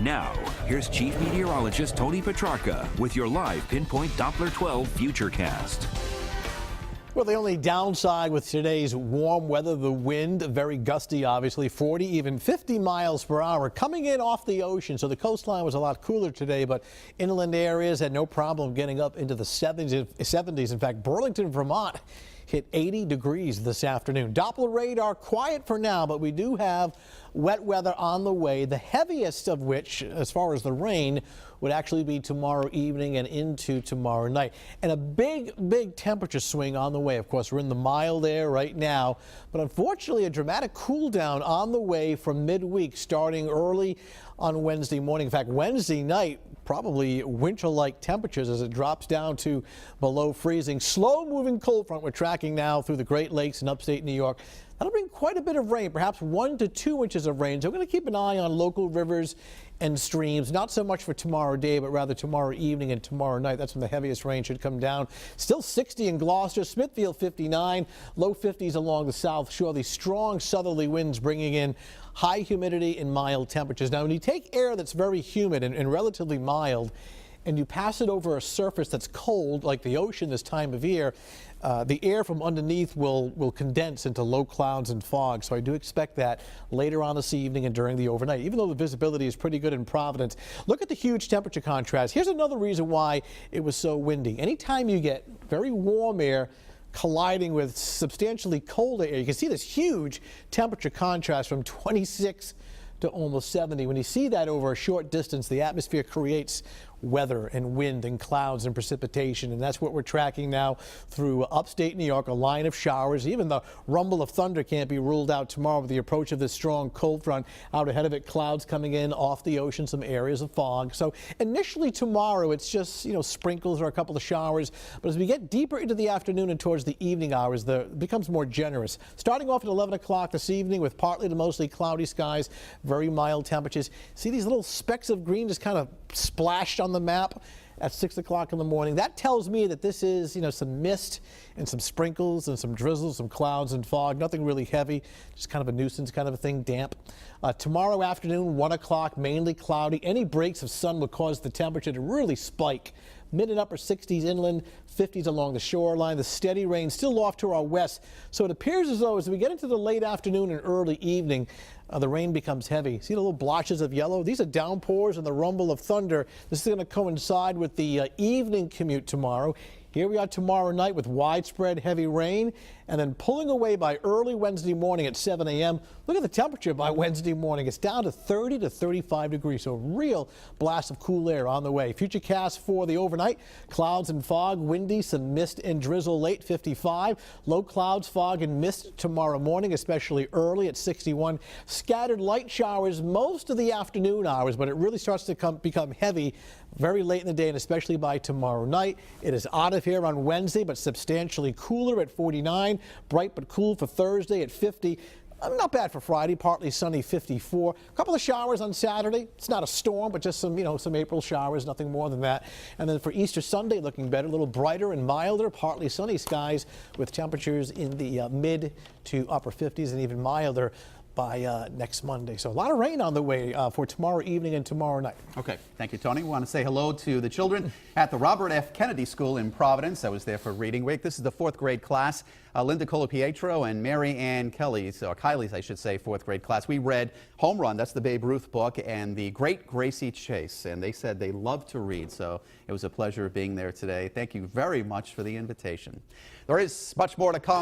Now, here's Chief Meteorologist Tony Petrarca with your live Pinpoint Doppler 12 Futurecast. Well, the only downside with today's warm weather, the wind, very gusty, obviously, 40, even 50 miles per hour coming in off the ocean. So the coastline was a lot cooler today, but inland areas had no problem getting up into the 70s. In fact, Burlington, Vermont hit 80 degrees this afternoon. Doppler radar quiet for now, but we do have wet weather on the way, the heaviest of which, as far as the rain, would actually be tomorrow evening and into tomorrow night. And a big temperature swing on the way. Of course, we're in the mild air right now, but unfortunately a dramatic cool down on the way from midweek starting early on Wednesday morning. In fact, Wednesday night, probably winter-like temperatures as it drops down to below freezing. Slow-moving cold front we're tracking now through the Great Lakes and upstate New York. That'll bring quite a bit of rain, perhaps 1 to 2 inches of rain. So we're going to keep an eye on local rivers and streams, not so much for tomorrow day, but rather tomorrow evening and tomorrow night. That's when the heaviest rain should come down. Still 60 in Gloucester, Smithfield 59, low 50s along the South Shore. These strong southerly winds bringing in high humidity and mild temperatures. Now, when you take air that's very humid and relatively mild, and you pass it over a surface that's cold, like the ocean this time of year, the air from underneath will condense into low clouds and fog. So I do expect that later on this evening and during the overnight, even though the visibility is pretty good in Providence. Look at the huge temperature contrast. Here's another reason why it was so windy. Anytime you get very warm air colliding with substantially colder air, you can see this huge temperature contrast from 26 to almost 70. When you see that over a short distance, the atmosphere creates weather and wind and clouds and precipitation, and that's what we're tracking now through upstate New York, a line of showers. Even the rumble of thunder can't be ruled out tomorrow with the approach of this strong cold front. Out ahead of it, clouds coming in off the ocean, some areas of fog. So initially tomorrow, it's just, sprinkles or a couple of showers, but as we get deeper into the afternoon and towards the evening hours, it becomes more generous. Starting off at 11 o'clock this evening with partly to mostly cloudy skies, very mild temperatures. See these little specks of green just kind of splashed on the map at 6 o'clock in the morning. That tells me that this is, some mist and some sprinkles and some drizzles, some clouds and fog. Nothing really heavy, just kind of a nuisance kind of a thing, damp. Tomorrow afternoon, 1 o'clock, mainly cloudy. Any breaks of sun will cause the temperature to really spike. Mid and upper 60s inland, 50s along the shoreline. The steady rain still off to our west. So it appears as though as we get into the late afternoon and early evening, the rain becomes heavy. See the little blotches of yellow? These are downpours and the rumble of thunder. This is going to coincide with the evening commute tomorrow. Here we are tomorrow night with widespread heavy rain and then pulling away by early Wednesday morning at 7 a.m. Look at the temperature by Wednesday morning. It's down to 30 to 35 degrees. So a real blast of cool air on the way. Futurecast for the overnight. Clouds and fog, windy, some mist and drizzle late 55. Low clouds, fog and mist tomorrow morning, especially early at 61. Scattered light showers most of the afternoon hours, but it really starts to become heavy very late in the day and especially by tomorrow night. It is out of here on Wednesday, but substantially cooler at 49. Bright but cool for Thursday at 50. Not bad for Friday, partly sunny 54. A couple of showers on Saturday. It's not a storm, but just some April showers, nothing more than that. And then for Easter Sunday, looking better, a little brighter and milder, partly sunny skies with temperatures in the mid to upper 50s and even milder by next Monday. So a lot of rain on the way for tomorrow evening and tomorrow night. Okay, thank you, Tony. We want to say hello to the children at the Robert F. Kennedy School in Providence. I was there for reading week. This is the 4th grade class. Linda Colapietro and Mary Ann Kelly's, or Kylie's, I should say, 4th grade class. We read Home Run, that's the Babe Ruth book, and The Great Gracie Chase. And they said they love to read, so it was a pleasure being there today. Thank you very much for the invitation. There is much more to come.